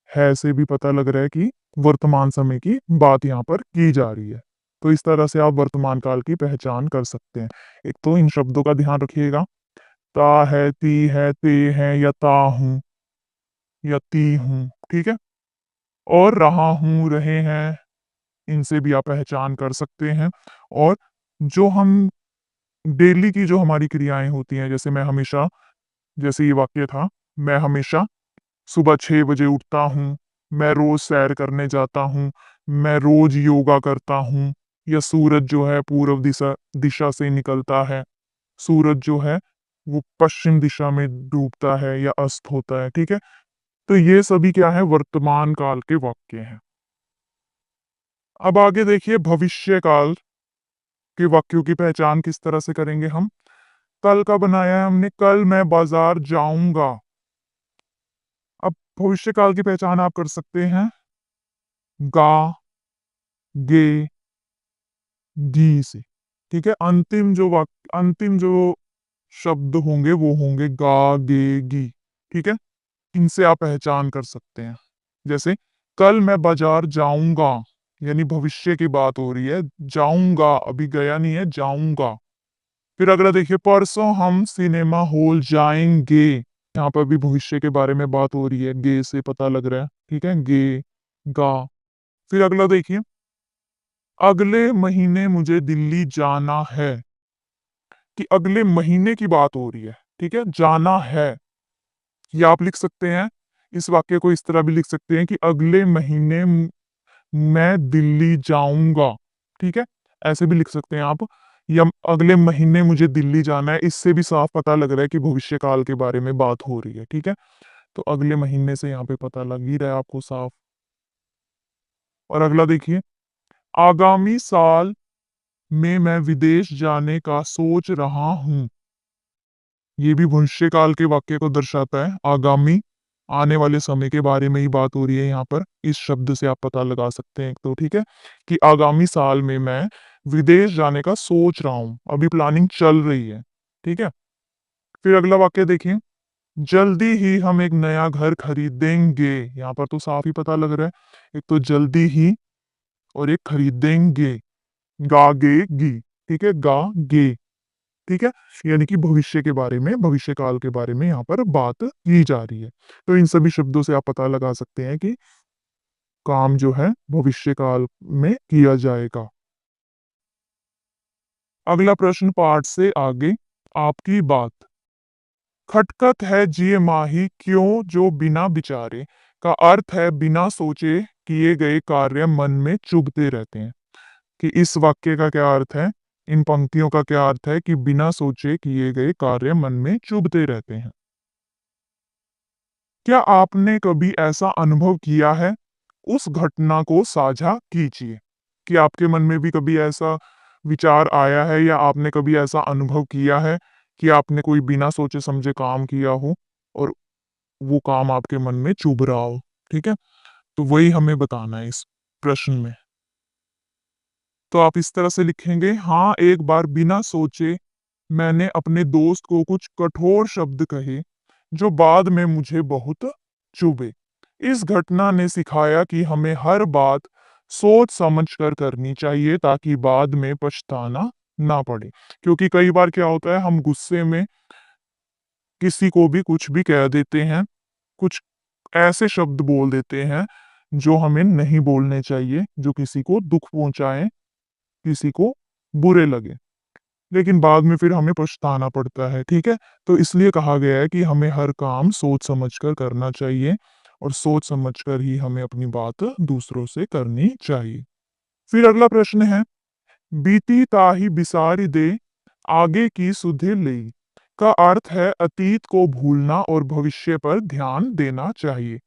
से भी पता लग रहा है कि वर्तमान समय की बात यहाँ पर की जा रही है। तो इस तरह से आप वर्तमान काल की पहचान कर सकते हैं। एक तो इन शब्दों का ध्यान रखिएगा, ता है, ती है, ते है, या ता हूँ, या ती हूँ, ठीक है। और रहा हूँ, रहे हैं, इनसे भी आप पहचान कर सकते हैं। और जो हम डेली की जो हमारी क्रियाएं होती हैं, जैसे मैं हमेशा, जैसे ये वाक्य था, मैं हमेशा सुबह 6 बजे उठता हूँ, मैं रोज सैर करने जाता हूँ, मैं रोज योगा करता हूँ, या सूरज जो है पूर्व दिशा दिशा से निकलता है, सूरज जो है वो पश्चिम दिशा में डूबता है या अस्त होता है, ठीक है। तो ये सभी क्या है? वर्तमान काल के वाक्य हैं। अब आगे देखिए, भविष्य काल के वाक्यों की पहचान किस तरह से करेंगे हम? कल का बनाया है हमने, कल मैं बाजार जाऊंगा। अब भविष्य काल की पहचान आप कर सकते हैं गा, गे, गी से, ठीक है। अंतिम जो शब्द होंगे वो होंगे गा, गे, गी, ठीक है। इनसे आप पहचान कर सकते हैं। जैसे कल मैं बाजार जाऊंगा, यानी भविष्य की बात हो रही है, जाऊंगा, अभी गया नहीं है, जाऊंगा। फिर अगला देखिए, परसों हम सिनेमा हॉल जाएंगे। यहाँ पर भी भविष्य के बारे में बात हो रही है, गे से पता लग रहा है, ठीक है, गे, गा। फिर अगला देखिए, अगले महीने मुझे दिल्ली जाना है, कि अगले महीने की बात हो रही है, ठीक है, जाना है। या आप लिख सकते हैं, इस वाक्य को इस तरह भी लिख सकते हैं कि अगले महीने मैं दिल्ली जाऊंगा, ठीक है, ऐसे भी लिख सकते हैं आप। या अगले महीने मुझे दिल्ली जाना है, इससे भी साफ पता लग रहा है कि भविष्य काल के बारे में बात हो रही है, ठीक है। तो अगले महीने से यहाँ पे पता लग ही रहा है आपको साफ। और अगला देखिए, आगामी साल में मैं विदेश जाने का सोच रहा हूँ। ये भी भविष्य काल के वाक्य को दर्शाता है। आगामी, आने वाले समय के बारे में ही बात हो रही है यहाँ पर। इस शब्द से आप पता लगा सकते हैं, तो ठीक है, कि आगामी साल में मैं विदेश जाने का सोच रहा हूँ, अभी प्लानिंग चल रही है, ठीक है। फिर अगला वाक्य देखिए, जल्दी ही हम एक नया घर खरीदेंगे। यहाँ पर तो साफ ही पता लग रहा है, एक तो जल्दी ही और एक खरीदेंगे, गा, गे, गी, ठीक है, गा, गे, ठीक है। यानी कि भविष्य के बारे में, भविष्य काल के बारे में यहाँ पर बात की जा रही है। तो इन सभी शब्दों से आप पता लगा सकते हैं कि काम जो है भविष्य काल में किया जाएगा। अगला प्रश्न पाठ से आगे, आपकी बात। खटखट है जिये माही क्यों जो बिना विचारे, का अर्थ है बिना सोचे किए गए कार्य मन में चुभते रहते हैं। कि इस वाक्य का क्या अर्थ है, इन पंक्तियों का क्या अर्थ है कि बिना सोचे किए गए कार्य मन में चुभते रहते हैं। क्या आपने कभी ऐसा अनुभव किया है? उस घटना को साझा कीजिए। कि आपके मन में भी कभी ऐसा विचार आया है, या आपने कभी ऐसा अनुभव किया है कि आपने कोई बिना सोचे समझे काम किया हो और वो काम आपके मन में चुभ रहा हो, ठीक है। तो वही हमें बताना है। प्रश्न में। तो आप इस तरह से लिखेंगे, हाँ, एक बार बिना सोचे मैंने अपने दोस्त को कुछ कठोर शब्द कहे, जो बाद में मुझे बहुत चुभे। इस घटना ने सिखाया कि हमें हर बात सोच समझ कर करनी चाहिए ताकि बाद में पछताना ना पड़े। क्योंकि कई बार क्या होता है, हम गुस्से में किसी को भी कुछ भी कह देते हैं, कुछ ऐसे शब्द बोल देते हैं जो हमें नहीं बोलने चाहिए, जो किसी को दुख पहुंचाएं, किसी को बुरे लगे। लेकिन बाद में फिर हमें पछताना पड़ता है, ठीक है? तो इसलिए कहा गया है कि हमें हर काम सोच समझकर करना चाहिए और सोच समझकर ही हमें अपनी बात दूसरों से करनी चाहिए। फिर अगला प्रश्न है, बीती ताहि बिसारी दे, आगे की सुधि लेई, का अर्थ है अतीत को भूलना और भविष्य पर ध्यान देना चाहिए।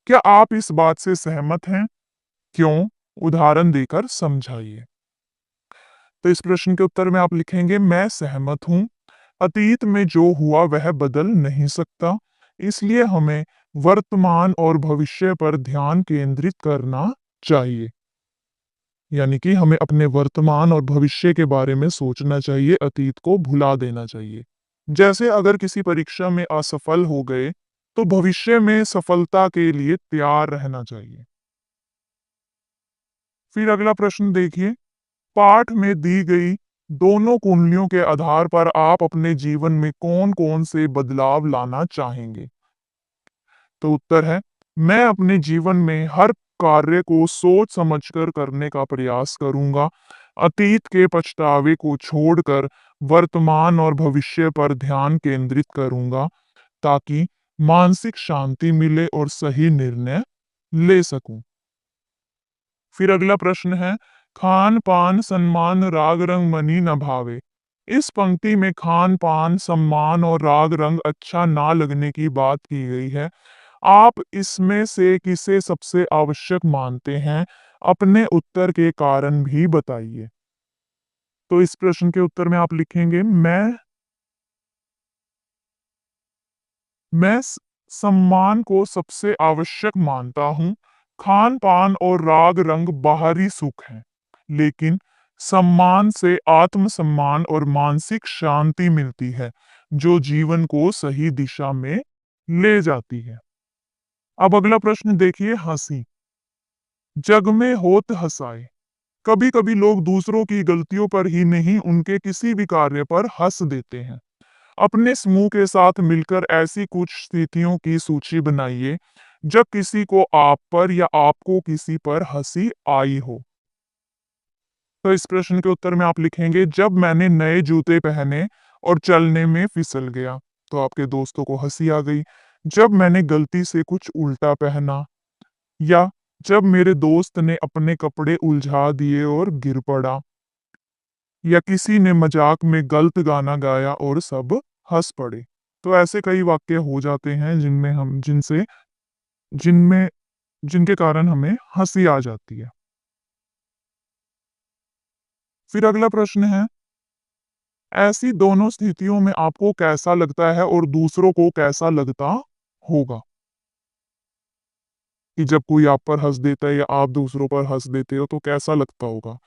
क्या आप इस बात से सहमत हैं? क्यों? उदाहरण देकर समझाइए। तो इस प्रश्न के उत्तर में आप लिखेंगे, मैं सहमत हूँ। अतीत में जो हुआ वह बदल नहीं सकता, इसलिए हमें वर्तमान और भविष्य पर ध्यान केंद्रित करना चाहिए। यानी कि हमें अपने वर्तमान और भविष्य के बारे में सोचना चाहिए, अतीत को भुला देना चाहिए। जैसे अगर किसी परीक्षा में असफल हो गए, तो भविष्य में सफलता के लिए तैयार रहना चाहिए। फिर अगला प्रश्न देखिए, पाठ में दी गई दोनों कुंडलियों के आधार पर आप अपने जीवन में कौन-कौन से बदलाव लाना चाहेंगे? तो उत्तर है, मैं अपने जीवन में हर कार्य को सोच समझकर करने का प्रयास करूंगा। अतीत के पछतावे को छोड़कर वर्तमान और भविष्य पर ध्यान केंद्रित करूंगा ताकि मानसिक शांति मिले और सही निर्णय ले सकूं। फिर अगला प्रश्न है, खान पान सम्मान राग रंग मनी न भावे। इस पंक्ति में खान पान सम्मान और राग रंग अच्छा ना लगने की बात की गई है। आप इसमें से किसे सबसे आवश्यक मानते हैं? अपने उत्तर के कारण भी बताइए। तो इस प्रश्न के उत्तर में आप लिखेंगे, मैं सम्मान को सबसे आवश्यक मानता हूँ। खान-पान और राग-रंग बाहरी सुख हैं, लेकिन सम्मान से आत्मसम्मान और मानसिक शांति मिलती है, जो जीवन को सही दिशा में ले जाती है। अब अगला प्रश्न देखिए, हंसी। जग में होत हँसाए। कभी-कभी लोग दूसरों की गलतियों पर ही नहीं, उनके किसी भी कार्य पर हंस देते हैं। अपने समूह के साथ मिलकर ऐसी कुछ स्थितियों की सूची बनाइए जब किसी को आप पर या आपको किसी पर हंसी आई हो। तो इस प्रश्न के उत्तर में आप लिखेंगे, जब मैंने नए जूते पहने और चलने में फिसल गया, तो आपके दोस्तों को हंसी आ गई। जब मैंने गलती से कुछ उल्टा पहना, या जब मेरे दोस्त ने अपने कपड़े उलझा दिए और गिर पड़ा, या किसी ने मजाक में गलत गाना गाया और सब हंस पड़े। तो ऐसे कई वाक्य हो जाते हैं जिनमें हम जिनसे जिनमें जिनके कारण हमें हंसी आ जाती है। फिर अगला प्रश्न है, ऐसी दोनों स्थितियों में आपको कैसा लगता है और दूसरों को कैसा लगता होगा? कि जब कोई आप पर हंस देता है या आप दूसरों पर हंस देते हो तो कैसा लगता होगा?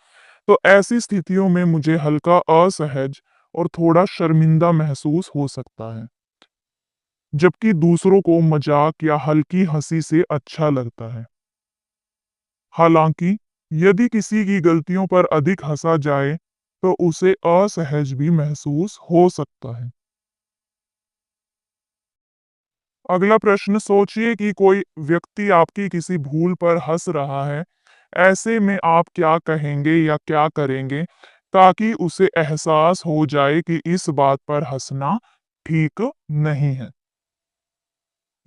तो ऐसी स्थितियों में मुझे हल्का असहज और थोड़ा शर्मिंदा महसूस हो सकता है, जबकि दूसरों को मजाक या हल्की हंसी से अच्छा लगता है। हालांकि यदि किसी की गलतियों पर अधिक हंसा जाए, तो उसे असहज भी महसूस हो सकता है। अगला प्रश्न, सोचिए कि कोई व्यक्ति आपकी किसी भूल पर हंस रहा है। ऐसे में आप क्या कहेंगे या क्या करेंगे ताकि उसे एहसास हो जाए कि इस बात पर हंसना ठीक नहीं है?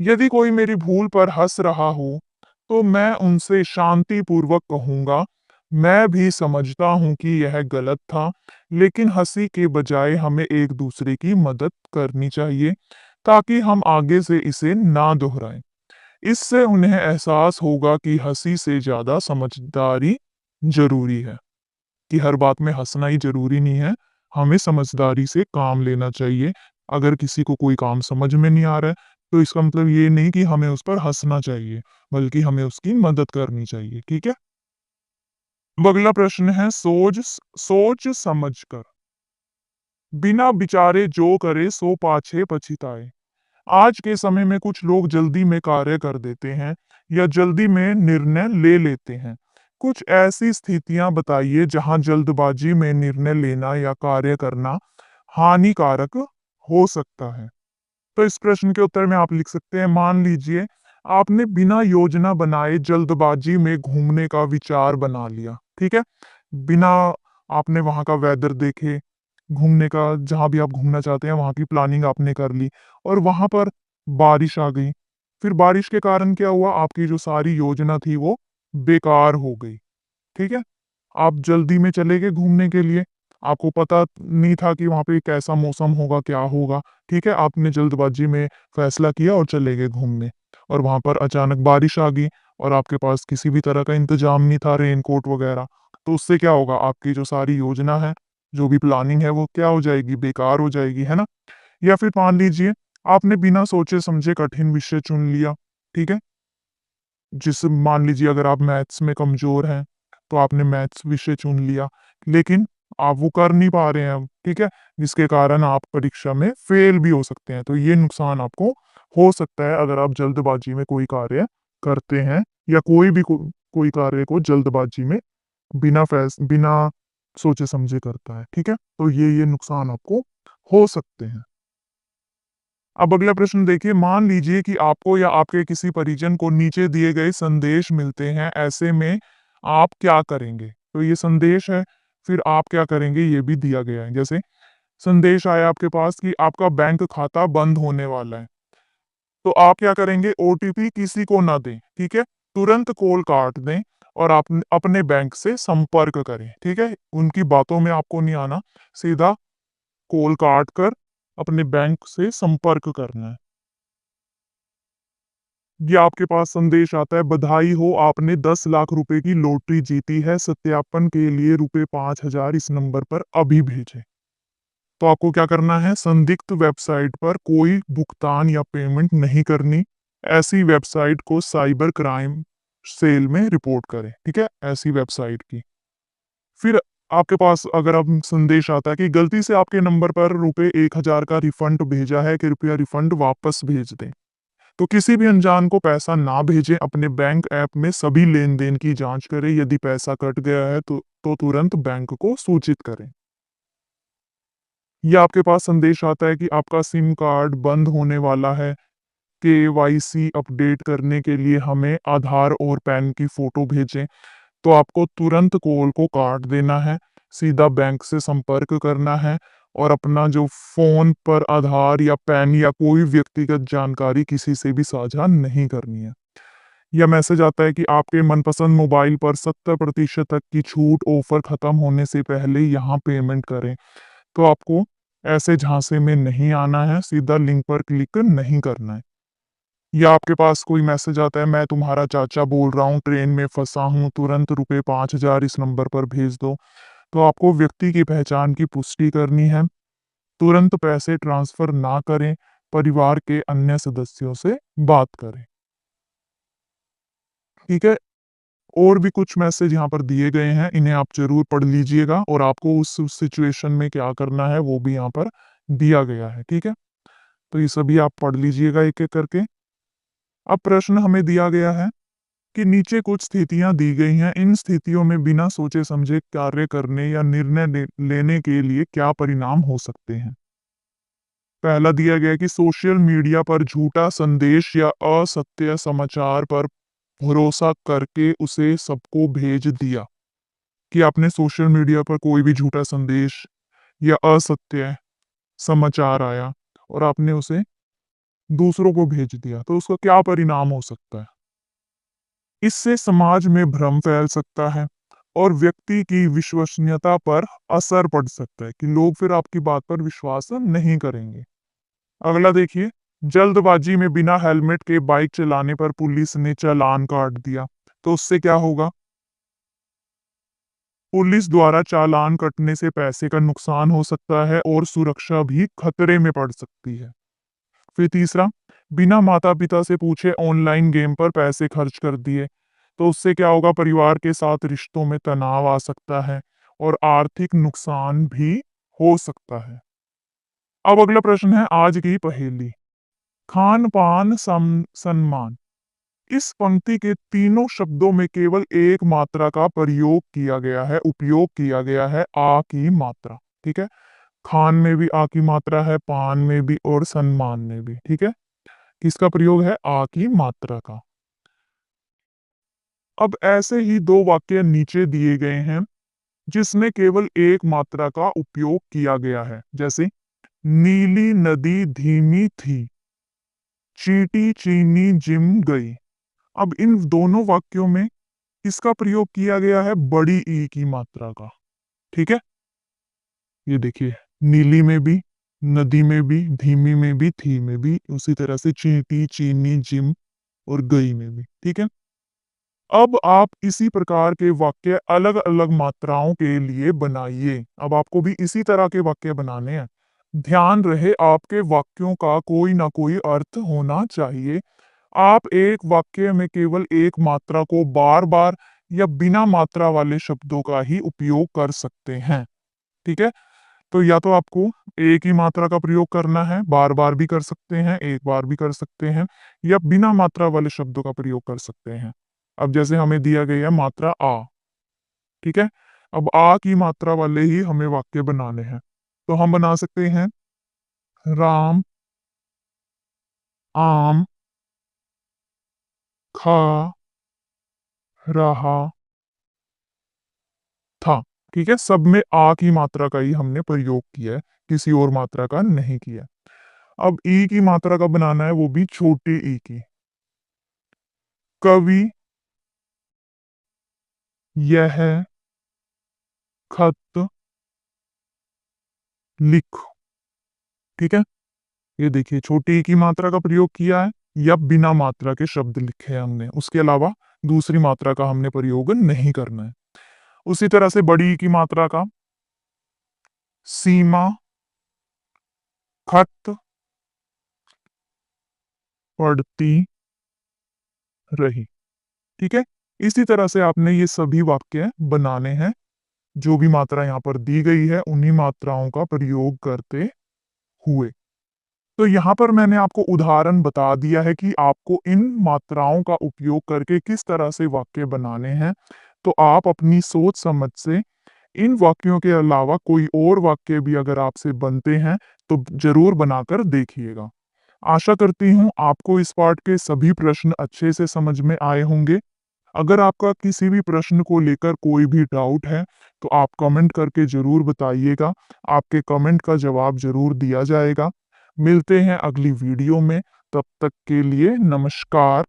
यदि कोई मेरी भूल पर हंस रहा हो, तो मैं उनसे शांतिपूर्वक कहूंगा, मैं भी समझता हूं कि यह गलत था, लेकिन हंसी के बजाय हमें एक दूसरे की मदद करनी चाहिए ताकि हम आगे से इसे ना दोहराएं। इससे उन्हें एहसास होगा कि हंसी से ज्यादा समझदारी जरूरी है, कि हर बात में हंसना ही जरूरी नहीं है, हमें समझदारी से काम लेना चाहिए। अगर किसी को कोई काम समझ में नहीं आ रहा है, तो इसका मतलब ये नहीं कि हमें उस पर हंसना चाहिए, बल्कि हमें उसकी मदद करनी चाहिए, ठीक है? अब अगला प्रश्न है सोच समझ कर, बिना विचारे जो करे सो पाछे पछिताए। आज के समय में कुछ लोग जल्दी में कार्य कर देते हैं या जल्दी में निर्णय ले लेते हैं। कुछ ऐसी स्थितियां बताइए जहां जल्दबाजी में निर्णय लेना या कार्य करना हानिकारक हो सकता है। तो इस प्रश्न के उत्तर में आप लिख सकते हैं, मान लीजिए आपने बिना योजना बनाए जल्दबाजी में घूमने का विचार बना लिया, ठीक है? बिना आपने वहां का वेदर देखे, घूमने का जहां भी आप घूमना चाहते हैं वहां की प्लानिंग आपने कर ली और वहां पर बारिश आ गई। फिर बारिश के कारण क्या हुआ, आपकी जो सारी योजना थी वो बेकार हो गई, ठीक है? आप जल्दी में चले गए घूमने के लिए, आपको पता नहीं था कि वहाँ पे कैसा मौसम होगा, क्या होगा, ठीक है? आपने जल्दबाजी में फैसला किया और चले गए घूमने और वहाँ पर अचानक बारिश आ गई और आपके पास किसी भी तरह का इंतजाम नहीं था, रेनकोट वगैरह। तो उससे क्या होगा, आपकी जो सारी योजना है, जो भी प्लानिंग है, वो क्या हो जाएगी, बेकार हो जाएगी, है ना? या फिर मान लीजिए आपने बिना सोचे समझे कठिन विषय चुन लिया, ठीक है? जिस मान लीजिए अगर आप मैथ्स में कमज़ोर हैं, तो आपने मैथ्स विषय चुन लिया, लेकिन आप वो कर नहीं पा रहे हैं अब, ठीक है? जिसके कारण आप परीक्षा में फ़ेल भी हो सकते हैं। तो ये नुकसान आपको हो सकता है अगर आप जल्दबाज़ी में कोई कार्य करते हैं या कोई भी कोई कार्य को जल्दबाज़ी में बिना सोचे-समझे करता है, ठीक है? तो ये नुकसान आपको हो सकते हैं। अब अगला प्रश्न देखिए, मान लीजिए कि आपको या आपके किसी परिजन को नीचे दिए गए संदेश मिलते हैं, ऐसे में आप क्या करेंगे? तो ये संदेश है, फिर आप क्या करेंगे ये भी दिया गया है। जैसे संदेश आया आपके पास कि आपका बैंक खाता बंद होने वाला है, तो आप क्या करेंगे? ओटीपी किसी को ना दें, ठीक है? तुरंत कॉल काट दें और आप अपने बैंक से संपर्क करें, ठीक है? उनकी बातों में आपको नहीं आना, सीधा कॉल काट कर अपने बैंक से संपर्क करना है। ये आपके पास संदेश आता है, बधाई हो आपने 10 लाख रुपए की लॉटरी जीती है, सत्यापन के लिए रुपए 5,000 इस नंबर पर अभी भेजें। तो आपको क्या करना है, संदिग्ध वेबसाइट पर कोई भुगतान या पेमेंट नहीं करनी। ऐसी वेबसाइट को साइबर क्राइम सेल में रिपोर्ट करें, ठीक है? ऐसी वेबसाइट की। फिर आपके पास अगर अब संदेश आता है कि गलती से आपके नंबर पर रुपए 1,000 का रिफंड भेजा है, कृपया रिफंड वापस भेज दें। तो किसी भी अनजान को पैसा ना भेजें, अपने बैंक ऐप में सभी लेन-देन की जांच करें, यदि पैसा कट गया है तो तुरंत बैंक को सूचित करें। या आपके पास संदेश आता है कि आपका सिम कार्ड बंद होने वाला है, केवाईसी अपडेट करने के लिए हमें आधार और पैन की फोटो भेजें। तो आपको तुरंत कॉल को काट देना है, सीधा बैंक से संपर्क करना है और अपना जो फ़ोन पर आधार या पैन या कोई व्यक्तिगत जानकारी किसी से भी साझा नहीं करनी है। या मैसेज आता है कि आपके मनपसंद मोबाइल पर 70% तक की छूट, ऑफ़र ख़त्म होने से पहले यहाँ पेमेंट करें। तो आपको ऐसे झांसे में नहीं आना है, सीधा लिंक पर क्लिक नहीं करना है। या आपके पास कोई मैसेज आता है, मैं तुम्हारा चाचा बोल रहा हूँ, ट्रेन में फंसा हूँ, तुरंत रुपए 5,000 इस नंबर पर भेज दो। तो आपको व्यक्ति की पहचान की पुष्टि करनी है, तुरंत पैसे ट्रांसफर ना करें, परिवार के अन्य सदस्यों से बात करें, ठीक है? और भी कुछ मैसेज यहाँ पर दिए गए हैं, इन्हें आप ज़रूर पढ़ लीजिएगा और आपको उस सिचुएशन में क्या करना है वो भी यहाँ पर दिया गया है, ठीक है? तो ये सभी आप पढ़ लीजिएगा एक-एक करके। अब प्रश्न हमें दिया गया है कि नीचे कुछ स्थितियां दी गई हैं, इन स्थितियों में बिना सोचे समझे कार्य करने या निर्णय लेने के लिए क्या परिणाम हो सकते हैं। पहला दिया गया है कि सोशल मीडिया पर झूठा संदेश या असत्य समाचार पर भरोसा करके उसे सबको भेज दिया। कि आपने सोशल मीडिया पर कोई भी झूठा संदेश या असत्य समाचार आया और आपने उसे दूसरों को भेज दिया, तो उसका क्या परिणाम हो सकता है। इससे समाज में भ्रम फैल सकता है और व्यक्ति की विश्वसनीयता पर असर पड़ सकता है कि लोग फिर आपकी बात पर विश्वास नहीं करेंगे। अगला देखिए, जल्दबाजी में बिना हेलमेट के बाइक चलाने पर पुलिस ने चालान काट दिया, तो उससे क्या होगा? पुलिस द्वारा चालान कटने से पैसे का नुकसान हो सकता है और सुरक्षा भी खतरे में पड़ सकती है। फिर तीसरा, बिना माता पिता से पूछे ऑनलाइन गेम पर पैसे खर्च कर दिए, तो उससे क्या होगा, परिवार के साथ रिश्तों में तनाव आ सकता है और आर्थिक नुकसान भी हो सकता है। अब अगला प्रश्न है आज की पहेली। खान पान सम्मान, इस पंक्ति के तीनों शब्दों में केवल एक मात्रा का प्रयोग किया गया है, उपयोग किया गया है, आ की मात्रा। ठीक है, खान में भी आ की मात्रा है, पान में भी और सम्मान में भी। ठीक है, किसका प्रयोग है, आ की मात्रा का। अब ऐसे ही दो वाक्य नीचे दिए गए हैं जिसमें केवल एक मात्रा का उपयोग किया गया है, जैसे नीली नदी धीमी थी, चींटी चीनी जिम गई। अब इन दोनों वाक्यों में किसका प्रयोग किया गया है, बड़ी ई की मात्रा का। ठीक है, ये देखिए, नीली में भी, नदी में भी, धीमी में भी, थी में भी, उसी तरह से चींटी चीनी जिम और गई में भी। ठीक है, अब आप इसी प्रकार के वाक्य अलग अलग मात्राओं के लिए बनाइए। अब आपको भी इसी तरह के वाक्य बनाने हैं। ध्यान रहे आपके वाक्यों का कोई ना कोई अर्थ होना चाहिए। आप एक वाक्य में केवल एक मात्रा को बार बार या बिना मात्रा वाले शब्दों का ही उपयोग कर सकते हैं। ठीक है, तो या तो आपको एक ही मात्रा का प्रयोग करना है, बार बार भी कर सकते हैं, एक बार भी कर सकते हैं, या बिना मात्रा वाले शब्दों का प्रयोग कर सकते हैं। अब जैसे हमें दिया गया है मात्रा आ। ठीक है, अब आ की मात्रा वाले ही हमें वाक्य बनाने हैं। तो हम बना सकते हैं, राम आम खा रहा था। ठीक है, सब में आ की मात्रा का ही हमने प्रयोग किया है, किसी और मात्रा का नहीं किया। अब ई की मात्रा का बनाना है, वो भी छोटे ई की। कवि यह खत लिख। ठीक है, ये देखिए, छोटी ई की मात्रा का प्रयोग किया है या बिना मात्रा के शब्द लिखे हैं हमने, उसके अलावा दूसरी मात्रा का हमने प्रयोग नहीं करना है। उसी तरह से बड़ी ई की मात्रा का, सीमा खत पढ़ती रही। ठीक है, इसी तरह से आपने ये सभी वाक्य बनाने हैं। जो भी मात्रा यहाँ पर दी गई है उन्हीं मात्राओं का प्रयोग करते हुए। तो यहाँ पर मैंने आपको उदाहरण बता दिया है कि आपको इन मात्राओं का उपयोग करके किस तरह से वाक्य बनाने हैं। तो आप अपनी सोच समझ से इन वाक्यों के अलावा कोई और वाक्य भी अगर आपसे बनते हैं तो जरूर बनाकर देखिएगा। आशा करती हूँ आपको इस पाठ के सभी प्रश्न अच्छे से समझ में आए होंगे। अगर आपका किसी भी प्रश्न को लेकर कोई भी डाउट है तो आप कमेंट करके जरूर बताइएगा। आपके कमेंट का जवाब जरूर दिया जाएगा। मिलते हैं अगली वीडियो में, तब तक के लिए नमस्कार।